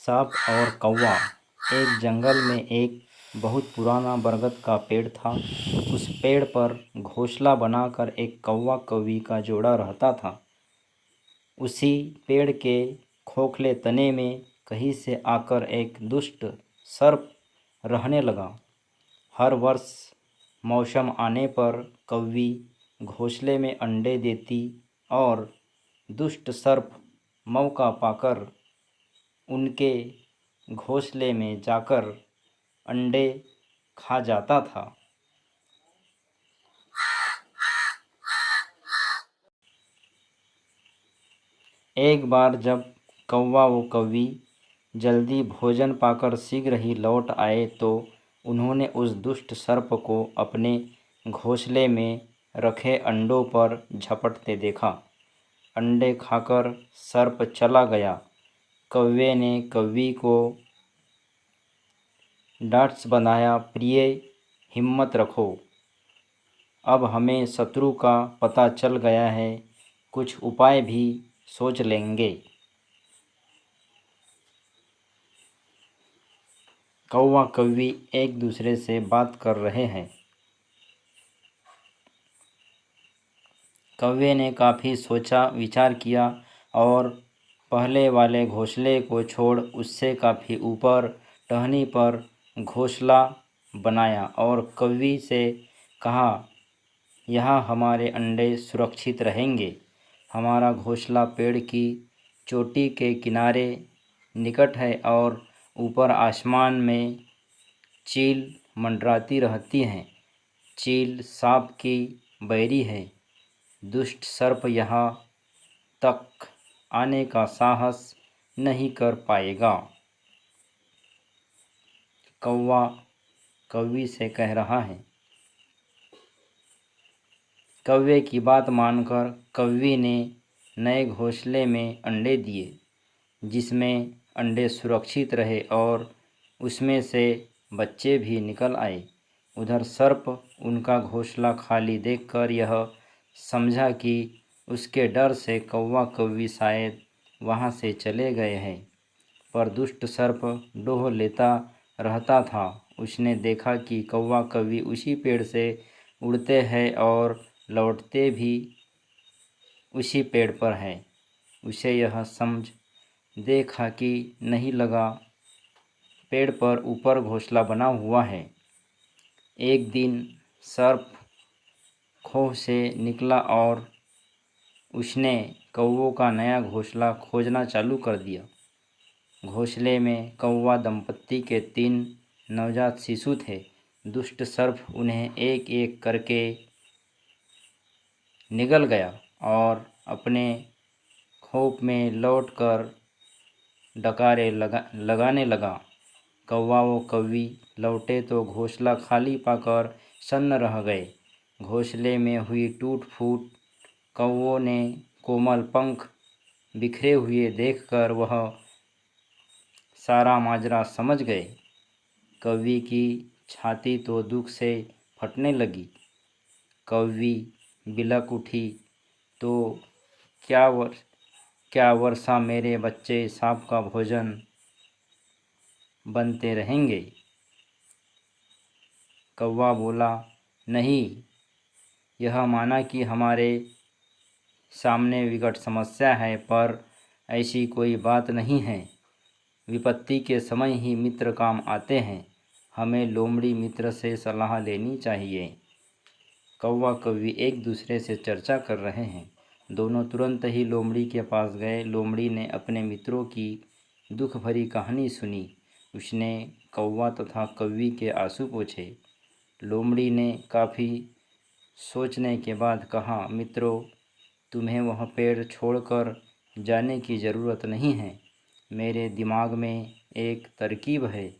सांप और कौवा। एक जंगल में एक बहुत पुराना बरगद का पेड़ था। उस पेड़ पर घोंसला बनाकर एक कौवा कौवी का जोड़ा रहता था। उसी पेड़ के खोखले तने में कहीं से आकर एक दुष्ट सर्प रहने लगा। हर वर्ष मौसम आने पर कौवी घोंसले में अंडे देती और दुष्ट सर्प मौका पाकर उनके घोंसले में जाकर अंडे खा जाता था। एक बार जब कौवा व कौवी जल्दी भोजन पाकर शीघ्र ही लौट आए तो उन्होंने उस दुष्ट सर्प को अपने घोंसले में रखे अंडों पर झपटते देखा। अंडे खाकर सर्प चला गया। कौवे ने कौवी को डांट बनाया, प्रिय, हिम्मत रखो, अब हमें शत्रु का पता चल गया है, कुछ उपाय भी सोच लेंगे। कौवा कौवी एक दूसरे से बात कर रहे हैं। कौवे ने काफ़ी सोचा विचार किया और पहले वाले घोंसले को छोड़ उससे काफ़ी ऊपर टहनी पर घोंसला बनाया और कौवी से कहा, यहाँ हमारे अंडे सुरक्षित रहेंगे। हमारा घोंसला पेड़ की चोटी के किनारे निकट है और ऊपर आसमान में चील मंडराती रहती हैं। चील सांप की बैरी है। दुष्ट सर्प यहाँ तक आने का साहस नहीं कर पाएगा। कौवा कौवी से कह रहा है। कौवे की बात मानकर कौवी ने नए घोंसले में अंडे दिए, जिसमें अंडे सुरक्षित रहे और उसमें से बच्चे भी निकल आए। उधर सर्प उनका घोंसला खाली देखकर यह समझा कि उसके डर से कौवा कौवी शायद वहाँ से चले गए हैं, पर दुष्ट सर्प डोह लेता रहता था। उसने देखा कि कौवा कौवी उसी पेड़ से उड़ते हैं और लौटते भी उसी पेड़ पर है। उसे यह समझ देखा कि नहीं लगा पेड़ पर ऊपर घोंसला बना हुआ है। एक दिन सर्प खोह से निकला और उसने कौवों का नया घोंसला खोजना चालू कर दिया। घोंसले में कौवा दंपत्ति के 3 नवजात शिशु थे। दुष्ट सर्प उन्हें एक एक करके निगल गया और अपने खोप में लौटकर डकारे लगाने लगा। कौवा व कौवी लौटे तो घोंसला खाली पाकर सन्न रह गए। घोंसले में हुई टूट फूट कौवों ने कोमल पंख बिखरे हुए देखकर वह सारा माजरा समझ गए। कौवी की छाती तो दुख से फटने लगी। कौवी बिलक उठी, तो क्या वर्षा मेरे बच्चे सांप का भोजन बनते रहेंगे? कौवा बोला, नहीं, यह माना कि हमारे सामने विकट समस्या है, पर ऐसी कोई बात नहीं है। विपत्ति के समय ही मित्र काम आते हैं। हमें लोमड़ी मित्र से सलाह लेनी चाहिए। कौवा कौवी एक दूसरे से चर्चा कर रहे हैं। दोनों तुरंत ही लोमड़ी के पास गए। लोमड़ी ने अपने मित्रों की दुख भरी कहानी सुनी। उसने कौवा तथा कौवी के आंसू पोंछे। लोमड़ी ने काफ़ी सोचने के बाद कहा, मित्रों, तुम्हें वह पेड़ छोड़कर जाने की ज़रूरत नहीं है। मेरे दिमाग में एक तरकीब है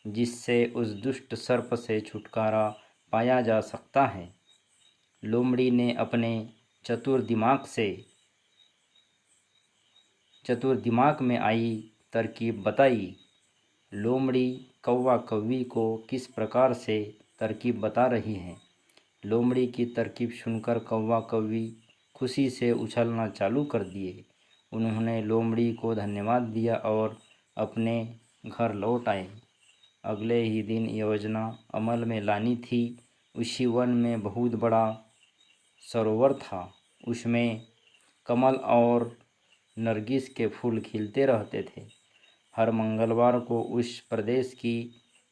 जिससे उस दुष्ट सर्प से छुटकारा पाया जा सकता है। लोमड़ी ने अपने चतुर दिमाग में आई तरकीब बताई। लोमड़ी कौवा कौवी को किस प्रकार से तरकीब बता रही है। लोमड़ी की तरकीब सुनकर कौवा कौवी खुशी से उछलना चालू कर दिए। उन्होंने लोमड़ी को धन्यवाद दिया और अपने घर लौट आए। अगले ही दिन योजना अमल में लानी थी। उसी वन में बहुत बड़ा सरोवर था। उसमें कमल और नरगिस के फूल खिलते रहते थे। हर मंगलवार को उस प्रदेश की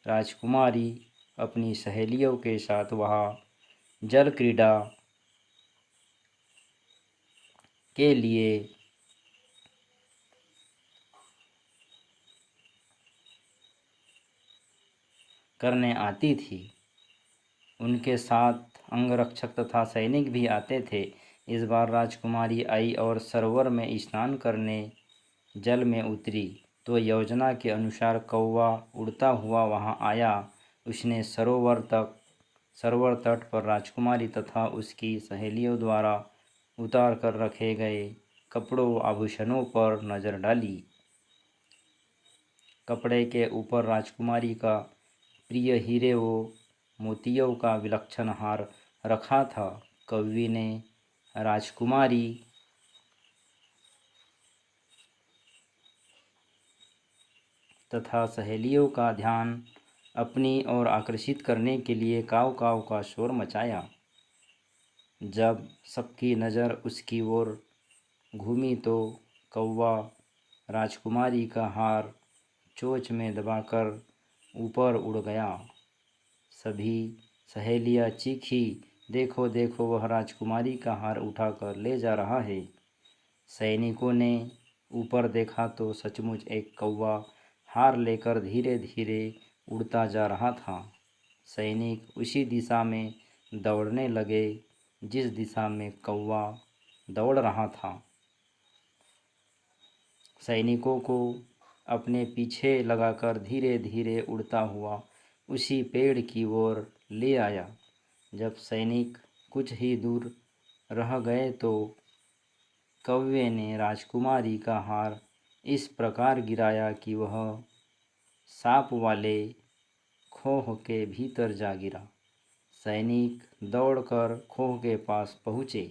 राजकुमारी अपनी सहेलियों के साथ वहाँ जल क्रीड़ा के लिए करने आती थी। उनके साथ अंगरक्षक तथा सैनिक भी आते थे। इस बार राजकुमारी आई और सरोवर में स्नान करने जल में उतरी तो योजना के अनुसार कौवा उड़ता हुआ वहां आया। उसने सरोवर तट पर राजकुमारी तथा उसकी सहेलियों द्वारा उतार कर रखे गए कपड़ों आभूषणों पर नज़र डाली। कपड़े के ऊपर राजकुमारी का प्रिय हीरे व मोतियों का विलक्षण हार रखा था। कौवे ने राजकुमारी तथा सहेलियों का ध्यान अपनी ओर आकर्षित करने के लिए काव काव का शोर मचाया। जब सबकी नज़र उसकी ओर घूमी तो कौवा राजकुमारी का हार चोंच में दबाकर ऊपर उड़ गया। सभी सहेलियां चीखी, देखो देखो, वह राजकुमारी का हार उठाकर ले जा रहा है। सैनिकों ने ऊपर देखा तो सचमुच एक कौवा हार लेकर धीरे धीरे उड़ता जा रहा था। सैनिक उसी दिशा में दौड़ने लगे जिस दिशा में कौवा दौड़ रहा था। सैनिकों को अपने पीछे लगाकर धीरे धीरे उड़ता हुआ उसी पेड़ की ओर ले आया। जब सैनिक कुछ ही दूर रह गए तो कौवे ने राजकुमारी का हार इस प्रकार गिराया कि वह सांप वाले खोह के भीतर जा गिरा। सैनिक दौड़कर खोह के पास पहुँचे।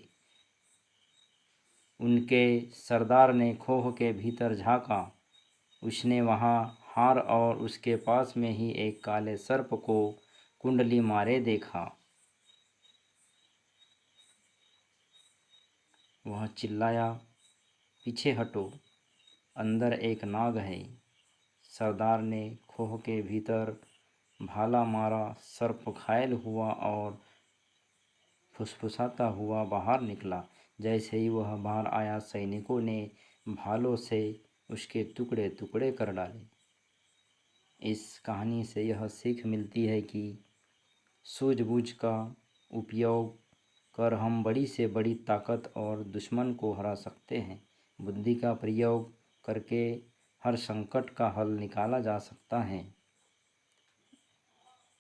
उनके सरदार ने खोह के भीतर झांका। उसने वहाँ हार और उसके पास में ही एक काले सर्प को कुंडली मारे देखा। वह चिल्लाया, पीछे हटो, अंदर एक नाग है। सरदार ने खोह के भीतर भाला मारा। सर्प घायल हुआ और फुसफुसाता हुआ बाहर निकला। जैसे ही वह बाहर आया, सैनिकों ने भालों से उसके टुकड़े टुकड़े कर डाले। इस कहानी से यह सीख मिलती है कि सूझबूझ का उपयोग कर हम बड़ी से बड़ी ताकत और दुश्मन को हरा सकते हैं। बुद्धि का प्रयोग करके हर संकट का हल निकाला जा सकता है।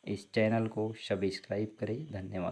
इस चैनल को सब्सक्राइब करें। धन्यवाद।